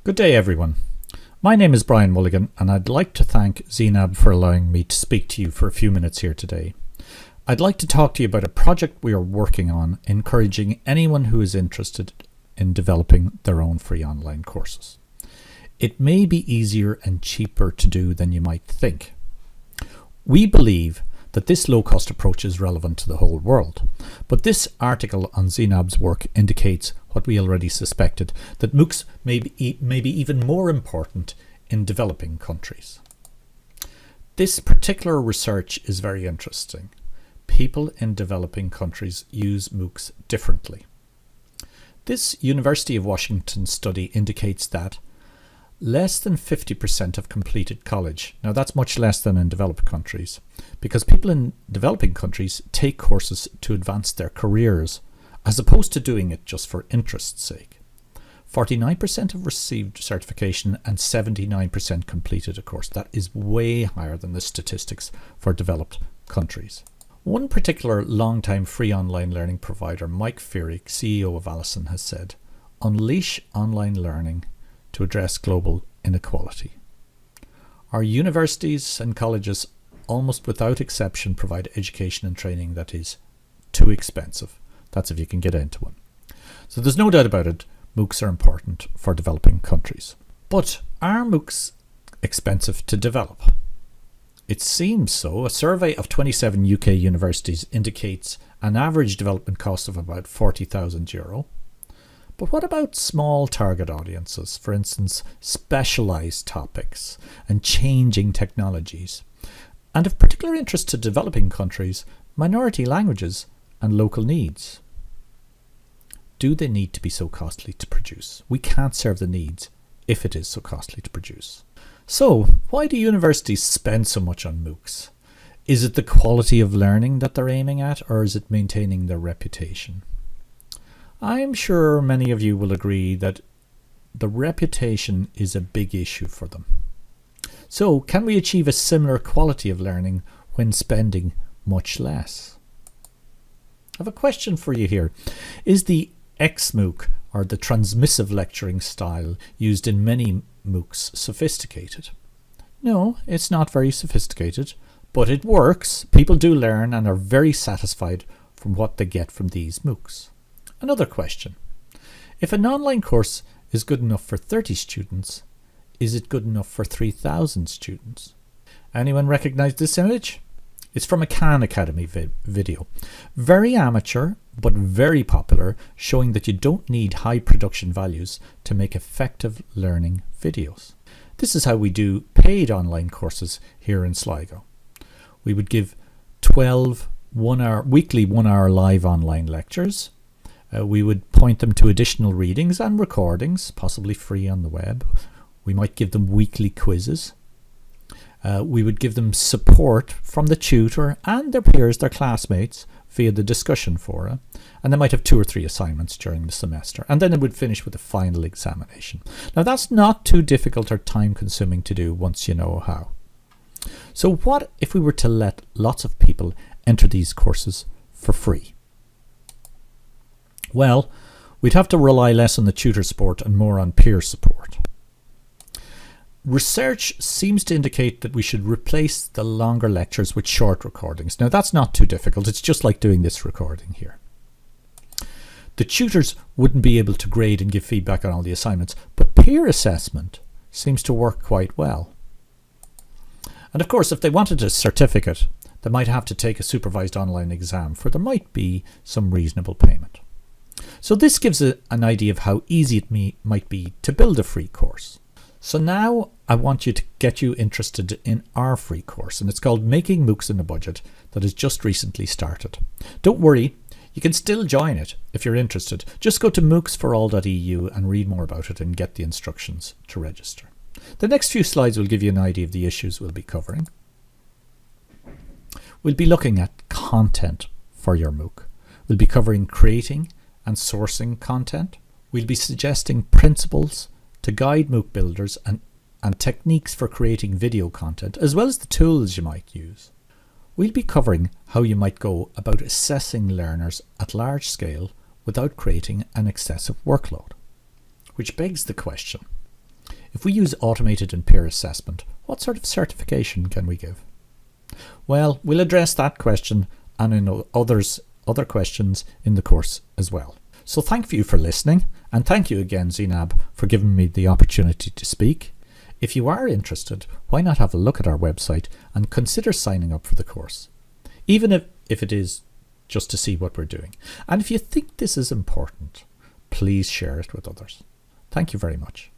Good day everyone. My name is Brian Mulligan and I'd like to thank Zeinab for allowing me to speak to you for a few minutes here today. I'd like to talk to you about a project we are working on encouraging anyone who is interested in developing their own free online courses. It may be easier and cheaper to do than you might think. We believe that this low-cost approach is relevant to the whole world, but this article on Zeinab's work indicates what we already suspected, that MOOCs may be even more important in developing countries. This particular research is very interesting. People in developing countries use MOOCs differently. This University of Washington study indicates that less than 50% have completed college. Now that's much less than in developed countries, because people in developing countries take courses to advance their careers, as opposed to doing it just for interest's sake. 49% have received certification and 79% completed a course. That is way higher than the statistics for developed countries. One particular long-time free online learning provider, Mike Feerick, CEO of Allison, has said, "Unleash online learning to address global inequality." Our universities and colleges, almost without exception, provide education and training that is too expensive. That's if you can get into one. So there's no doubt about it, MOOCs are important for developing countries. But are MOOCs expensive to develop? It seems so. A survey of 27 UK universities indicates an average development cost of about €40,000. But what about small target audiences, for instance, specialised topics and changing technologies? And of particular interest to developing countries, minority languages and local needs. Do they need to be so costly to produce? We can't serve the needs if it is so costly to produce. So, why do universities spend so much on MOOCs? Is it the quality of learning that they're aiming at, or is it maintaining their reputation? I'm sure many of you will agree that the reputation is a big issue for them. So, can we achieve a similar quality of learning when spending much less? I have a question for you here. Is the XMOOC, or the transmissive lecturing style used in many MOOCs, sophisticated? No, it's not very sophisticated, but it works. People do learn and are very satisfied from what they get from these MOOCs. Another question. If an online course is good enough for 30 students, is it good enough for 3,000 students? Anyone recognize this image? It's from a Khan Academy video. Very amateur, but very popular, showing that you don't need high production values to make effective learning videos. This is how we do paid online courses here in Sligo. We would give 12 weekly 1-hour live online lectures. We would point them to additional readings and recordings, possibly free on the web. We might give them weekly quizzes. We would give them support from the tutor and their peers, their classmates, via the discussion forum. And they might have 2 or 3 assignments during the semester. And then it would finish with a final examination. Now that's not too difficult or time consuming to do once you know how. So what if we were to let lots of people enter these courses for free? Well, we'd have to rely less on the tutor support and more on peer support. Research seems to indicate that we should replace the longer lectures with short recordings. Now that's not too difficult. It's just like doing this recording here. The tutors wouldn't be able to grade and give feedback on all the assignments, but peer assessment seems to work quite well. And of course, if they wanted a certificate, they might have to take a supervised online exam, for there might be some reasonable payment. So this gives an idea of how easy it might be to build a free course. So now I want to get you interested in our free course, and it's called Making MOOCs in a Budget, that has just recently started. Don't worry, you can still join it if you're interested. Just go to moocsforall.eu and read more about it and get the instructions to register. The next few slides will give you an idea of the issues we'll be covering. We'll be looking at content for your MOOC. We'll be covering creating and sourcing content. We'll be suggesting principles to guide MOOC builders and techniques for creating video content, as well as the tools you might use. We'll be covering how you might go about assessing learners at large scale without creating an excessive workload. Which begs the question, If we use automated and peer assessment, what sort of certification can we give? Well, we'll address that question and in other questions in the course as well. So thank you for listening, and thank you again, Zeinab, for giving me the opportunity to speak. If you are interested, why not have a look at our website and consider signing up for the course, even if it is just to see what we're doing. And if you think this is important, please share it with others. Thank you very much.